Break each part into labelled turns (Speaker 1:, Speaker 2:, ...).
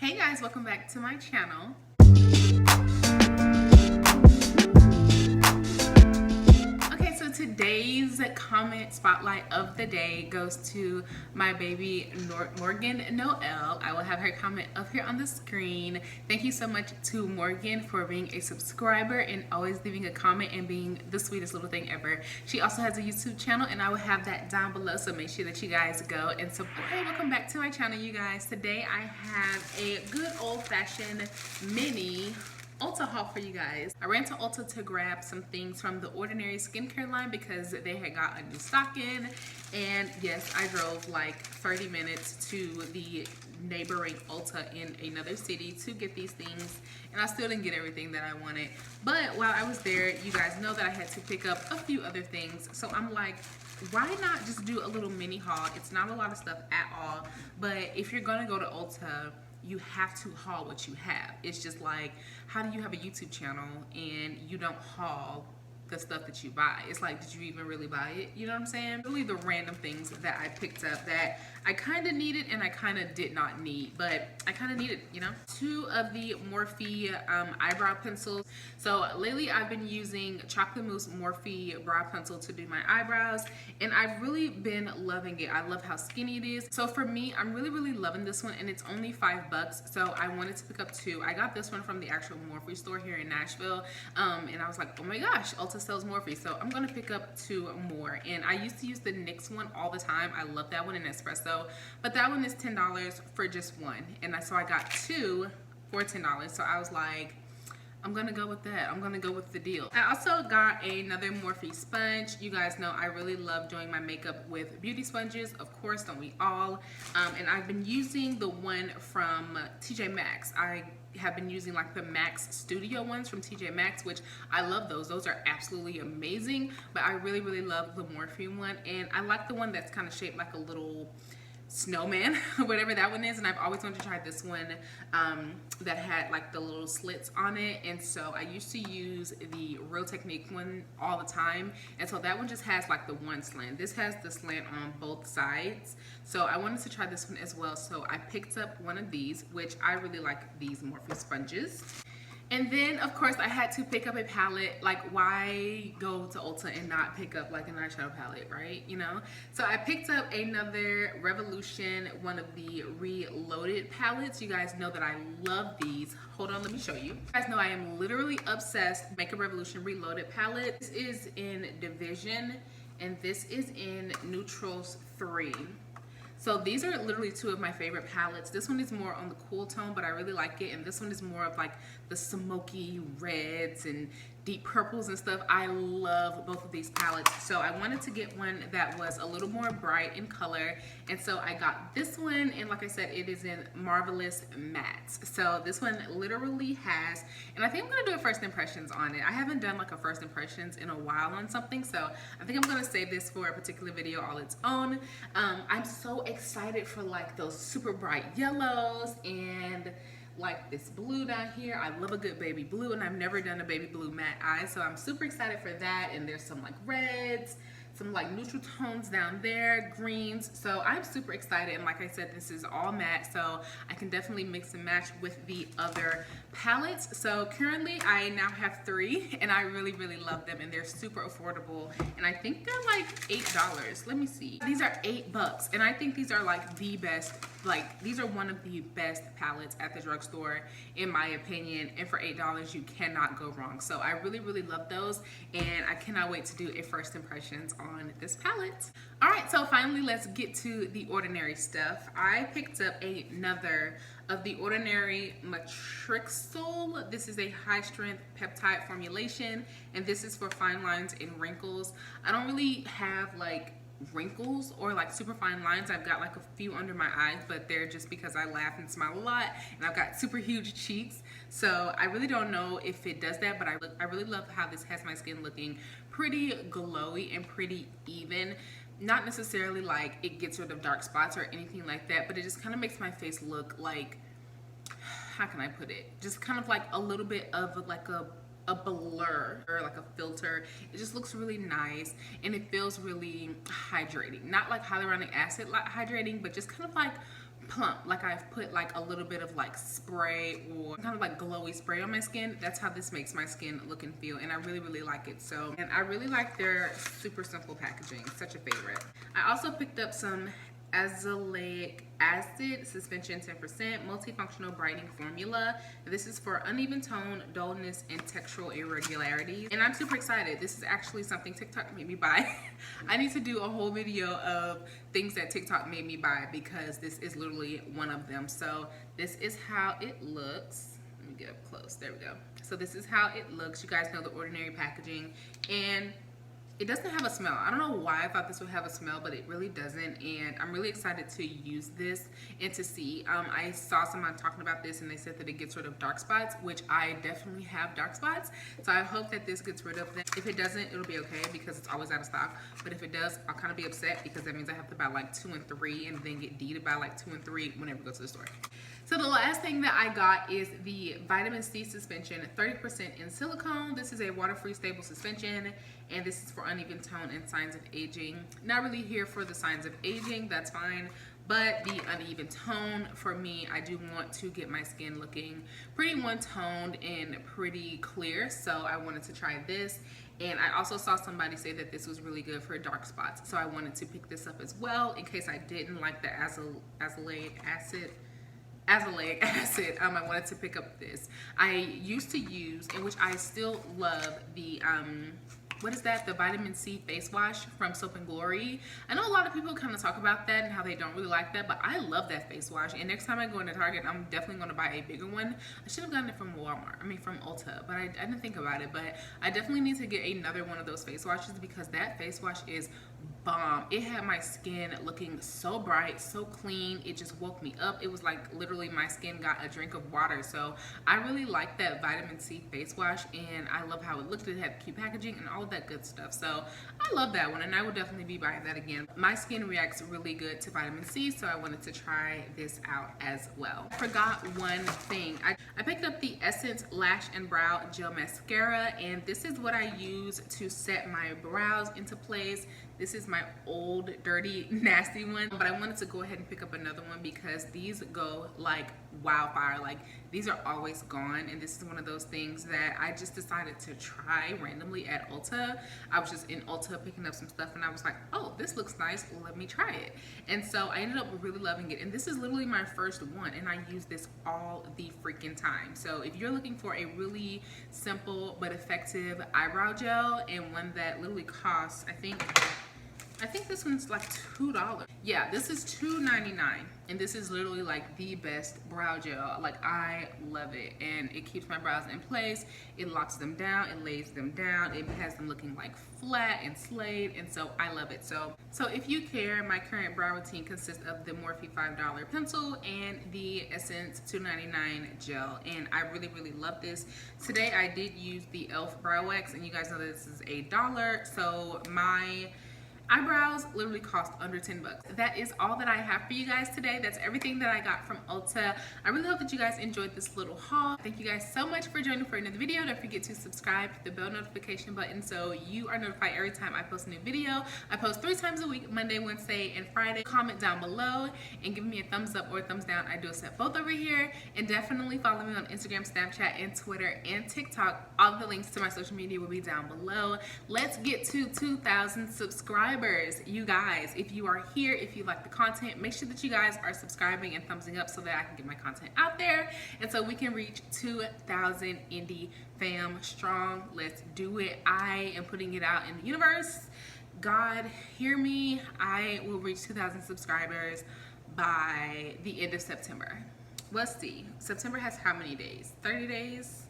Speaker 1: Hey guys, welcome back to my channel. Okay, so today's comment spotlight of the day goes to my baby Morgan Noel. I will have her comment up here on the screen. Thank you so much to Morgan for being a subscriber and always leaving a comment and being the sweetest little thing ever. She also has a YouTube channel and I will have that down below, so make sure that you guys go and support. Okay, welcome back to my channel, you guys. Today I have a good old-fashioned mini Ulta haul for you guys. I ran to Ulta to grab some things from the Ordinary skincare line because they had got a new stock in, and yes, I drove like 30 minutes to the neighboring Ulta in another city to get these things, and I still didn't get everything that I wanted. But while I was there, you guys know that I had to pick up a few other things, so I'm like, why not just do a little mini haul? It's not a lot of stuff at all, but if you're gonna go to Ulta, you have to haul what you have. It's just like, how do you have a YouTube channel and you don't haul the stuff that you buy? It's like, did you even really buy it? You know what I'm saying? Really the random things that I picked up that I kind of needed and I kind of did not need, but I kind of needed, you know? Two of the Morphe eyebrow pencils. So lately I've been using Chocolate Mousse Morphe brow pencil to do my eyebrows, and I've really been loving it. I love how skinny it is. So for me, I'm really loving this one, and it's only $5, so I wanted to pick up two. I got this one from the actual Morphe store here in Nashville, and I was like, oh my gosh, Ulta sells Morphe, so I'm gonna pick up two more. And I used to use the NYX one all the time. I love that one in espresso, but that one is $10 for just one, and so I got two for $10. So I was like, I'm gonna go with that. I'm gonna go with the deal. I also got another Morphe sponge. You guys know I really love doing my makeup with beauty sponges. Of course, don't we all? And I've been using the one from TJ Maxx. I have been using like the Max Studio ones from TJ Maxx, which I love those. Those are absolutely amazing, but I really love the Morphe one, and I like the one that's kind of shaped like a little snowman, whatever that one is, and I've always wanted to try this one that had like the little slits on it. And so I used to use the Real Technique one all the time, and so that one just has like the one slant. This has the slant on both sides, so I wanted to try this one as well. So I picked up one of these, which I really like these Morphe sponges. And then, of course, I had to pick up a palette. Like, why go to Ulta and not pick up like an eyeshadow palette, right? You know? So I picked up another Revolution, one of the Reloaded palettes. You guys know that I love these. Hold on, let me show you. You guys know I am literally obsessed with Makeup Revolution Reloaded palette. This is in Division, and this is in Neutrals 3. So these are literally two of my favorite palettes. This one is more on the cool tone, but I really like it. And this one is more of like the smoky reds and deep purples and stuff. I love both of these palettes. So I wanted to get one that was a little more bright in color. And so I got this one, and like I said, it is in Marvelous Mattes. So this one literally has, and I think I'm gonna do a first impressions on it. I haven't done like a first impressions in a while on something, so I think I'm gonna save this for a particular video all its own. I'm so excited for like those super bright yellows and like this blue down here. I love a good baby blue, and I've never done a baby blue matte eye, so I'm super excited for that. And there's some like reds, some like neutral tones down there, greens. So I'm super excited, and like I said, this is all matte, so I can definitely mix and match with the other palettes. So currently I now have three, and I really love them, and they're super affordable, and I think they're like $8. Let me see. These are $8, and I think these are like the best, like these are one of the best palettes at the drugstore in my opinion, and for $8 you cannot go wrong. So I really love those, and I cannot wait to do a first impressions on this palette. All right, so finally let's get to the Ordinary stuff. I picked up another of the Ordinary Matrixyl. This is a high strength peptide formulation, and this is for fine lines and wrinkles. I don't really have like wrinkles or like super fine lines. I've got like a few under my eyes, but they're just because I laugh and smile a lot, and I've got super huge cheeks, so I really don't know if it does that. But I really love how this has my skin looking pretty glowy and pretty even. Not necessarily like it gets rid of dark spots or anything like that, but it just kind of makes my face look like, how can I put it, just kind of like a little bit of like a blur or like a filter. It just looks really nice, and it feels really hydrating. Not like hyaluronic acid hydrating, but just kind of like plump, like I've put like a little bit of like spray or kind of like glowy spray on my skin. That's how this makes my skin look and feel, and I really like it. So, and I really like their super simple packaging. Such a favorite. I also picked up some Azelaic acid suspension 10% multifunctional brightening formula. This is for uneven tone, dullness, and textural irregularities, and I'm super excited. This is actually something TikTok made me buy. I need to do a whole video of things that TikTok made me buy because this is literally one of them. So this is how it looks. Let me get up close. There we go. So this is how it looks. You guys know the ordinary packaging, and it doesn't have a smell. I don't know why I thought this would have a smell, but it really doesn't, and I'm really excited to use this and to see. I saw someone talking about this, and they said that it gets rid of dark spots, which I definitely have dark spots, so I hope that this gets rid of them. If it doesn't, it'll be okay because it's always out of stock, but if it does, I'll kind of be upset because that means I have to buy like 2 and 3 and then get D to buy like 2 and 3 whenever I go to the store. So the last thing that I got is the vitamin C suspension, 30% in silicone. This is a water-free stable suspension, and this is for uneven tone and signs of aging. Not really here for the signs of aging, that's fine, but the uneven tone, for me, I do want to get my skin looking pretty one-toned and pretty clear, so I wanted to try this. And I also saw somebody say that this was really good for dark spots, so I wanted to pick this up as well in case I didn't like the Azelaic acid. I wanted to pick up this. I used to use, and which I still love, the what is that? The vitamin C face wash from Soap and Glory. I know a lot of people kind of talk about that and how they don't really like that, but I love that face wash. And next time I go into Target, I'm definitely going to buy a bigger one. I should have gotten it from from Ulta, but I didn't think about it. But I definitely need to get another one of those face washes because that face wash is bomb. It had my skin looking so bright, so clean. It just woke me up. It was like literally my skin got a drink of water. So I really like that vitamin C face wash, and I love how it looked. It had cute packaging and all of that good stuff. So I love that one, and I would definitely be buying that again. My skin reacts really good to vitamin C, so I wanted to try this out as well. I forgot one thing. I picked up the Essence Lash and Brow Gel Mascara, and this is what I use to set my brows into place. This is my old, dirty, nasty one, but I wanted to go ahead and pick up another one because these go like wildfire. Like, these are always gone, and this is one of those things that I just decided to try randomly at Ulta. I was just in Ulta picking up some stuff, and I was like, oh, this looks nice, let me try it. And so I ended up really loving it, and this is literally my first one, and I use this all the freaking time. So if you're looking for a really simple but effective eyebrow gel, and one that literally costs, I think this one's like $2. Yeah, this is $2.99, and this is literally like the best brow gel. Like, I love it, and it keeps my brows in place. It locks them down, it lays them down, it has them looking like flat and slayed, and so I love it. So if you care, my current brow routine consists of the Morphe $5 pencil and the Essence $2.99 gel, and I really love this. Today I did use the e.l.f. brow wax, and you guys know that this is $1, so my eyebrows literally cost under 10 bucks. That is all that I have for you guys today. That's everything that I got from Ulta. I really hope that you guys enjoyed this little haul. Thank you guys so much for joining for another video. Don't forget to subscribe, hit the bell notification button so you are notified every time I post a new video. I post 3 times a week, Monday, Wednesday, and Friday. Comment down below and give me a thumbs up or a thumbs down. I do accept both over here. And definitely follow me on Instagram, Snapchat, and Twitter, and TikTok. All of the links to my social media will be down below. Let's get to 2,000 subscribers. You guys, if you are here, if you like the content, make sure that you guys are subscribing and thumbsing up so that I can get my content out there, and so we can reach 2,000 indie fam strong. Let's do it. I am putting it out in the universe. God, hear me. I will reach 2,000 subscribers by the end of September. Let's see. September has how many days? 30 days?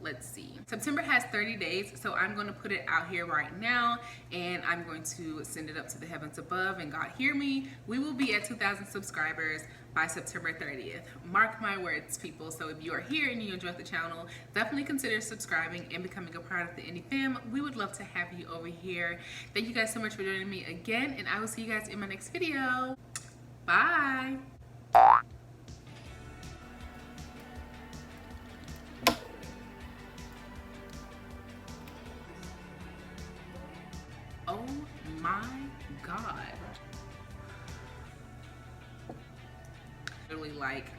Speaker 1: Let's see. September has 30 days, so I'm going to put it out here right now, and I'm going to send it up to the heavens above, and God hear me. We will be at 2,000 subscribers by September 30th. Mark my words, people. So if you are here and you enjoy the channel, definitely consider subscribing and becoming a part of the Indie Fam. We would love to have you over here. Thank you guys so much for joining me again, and I will see you guys in my next video. Bye. Oh my God. like